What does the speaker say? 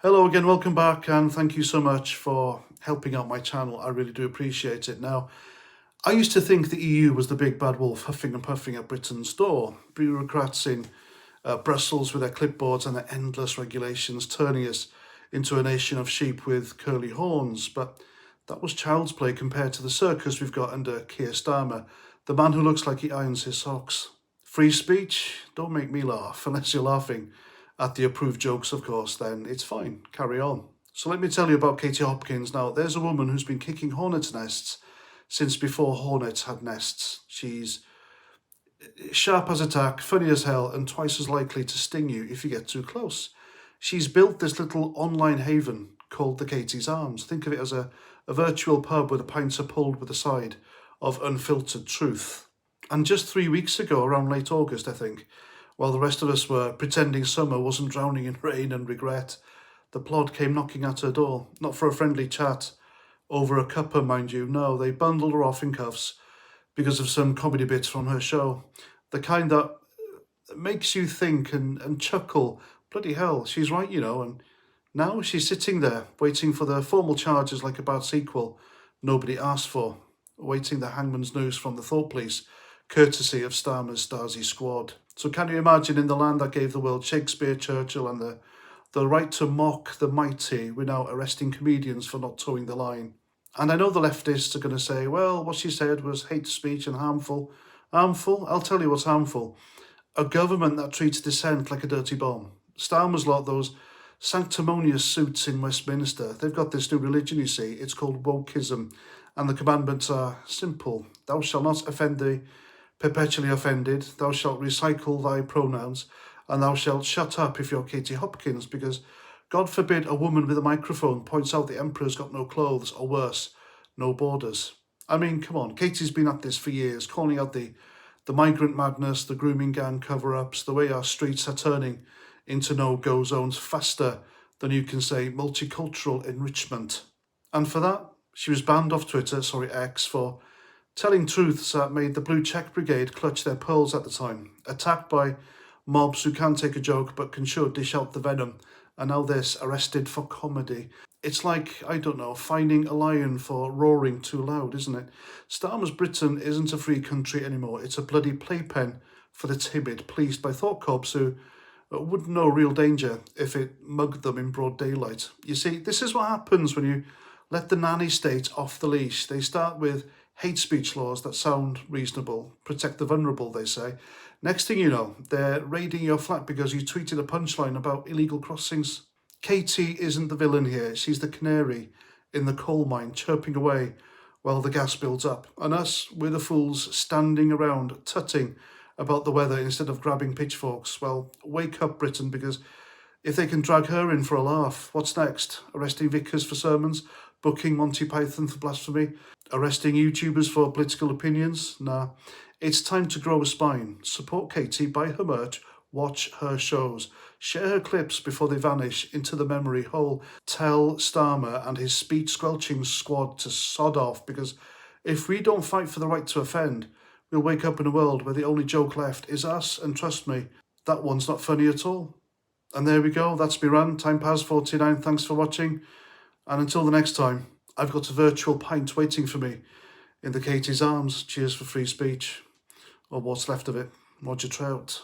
Hello again, welcome back, and thank you so much for helping out my channel. I really do appreciate it. Now, I used to think the EU was the big bad wolf huffing and puffing at Britain's door. Bureaucrats in Brussels with their clipboards and their endless regulations turning us into a nation of sheep with curly horns. But that was child's play compared to the circus we've got under Keir Starmer, the man who looks like he irons his socks. Free speech? Don't make me laugh, unless you're laughing at the approved jokes, of course, then it's fine, carry on. So let me tell you about Katie Hopkins. Now, there's a woman who's been kicking hornets' nests since before hornets had nests. She's sharp as a tack, funny as hell, and twice as likely to sting you if you get too close. She's built this little online haven called the Katie's Arms. Think of it as a virtual pub where the pints are pulled with a side of unfiltered truth. And just 3 weeks ago, around late August, I think, while the rest of us were pretending summer wasn't drowning in rain and regret, the plod came knocking at her door, not for a friendly chat, over a cuppa, mind you. No, they bundled her off in cuffs because of some comedy bits from her show. The kind that makes you think and chuckle, bloody hell, she's right, and now she's sitting there, waiting for the formal charges like a bad sequel nobody asked for, awaiting the hangman's news from the thought police, courtesy of Starmer's Stasi squad. So can you imagine, in the land that gave the world Shakespeare, Churchill and the right to mock the mighty, we're now arresting comedians for not towing the line. And I know the leftists are going to say, well, what she said was hate speech and harmful. Harmful? I'll tell you what's harmful. A government that treats dissent like a dirty bomb. Starmer's lot, those sanctimonious suits in Westminster, they've got this new religion, you see. It's called wokeism. And the commandments are simple. Thou shalt not offend the perpetually offended, thou shalt recycle thy pronouns, and thou shalt shut up if you're Katie Hopkins, because God forbid a woman with a microphone points out the emperor's got no clothes, or worse, no borders. I mean, come on, Katie's been at this for years, calling out the migrant madness, the grooming gang cover-ups, the way our streets are turning into no-go zones faster than you can say multicultural enrichment. And for that, she was banned off Twitter, X, for telling truths that made the Blue Check Brigade clutch their pearls at the time, attacked by mobs who can take a joke but can sure dish out the venom, and now this, arrested for comedy. It's like, I don't know, fining a lion for roaring too loud, isn't it? Starmer's Britain isn't a free country anymore. It's a bloody playpen for the timid, policed by thought cops who wouldn't know real danger if it mugged them in broad daylight. You see, this is what happens when you let the nanny state off the leash. They start with hate speech laws that sound reasonable, protect the vulnerable, they say. Next thing you know, they're raiding your flat because you tweeted a punchline about illegal crossings. Katie isn't the villain here. She's the canary in the coal mine, chirping away while the gas builds up. And us, we're the fools standing around, tutting about the weather instead of grabbing pitchforks. Well, wake up, Britain, because if they can drag her in for a laugh, what's next? Arresting vicars for sermons? Booking Monty Python for blasphemy? Arresting YouTubers for political opinions? Nah. It's time to grow a spine. Support Katie, buy her merch, watch her shows. Share her clips before they vanish into the memory hole. Tell Starmer and his speech-squelching squad to sod off, because if we don't fight for the right to offend, we'll wake up in a world where the only joke left is us, and trust me, that one's not funny at all. And there we go, that's me rant, time past 49, thanks for watching, and until the next time, I've got a virtual pint waiting for me in the Katie's Arms. Cheers for free speech, or what's left of it. Roger Trout.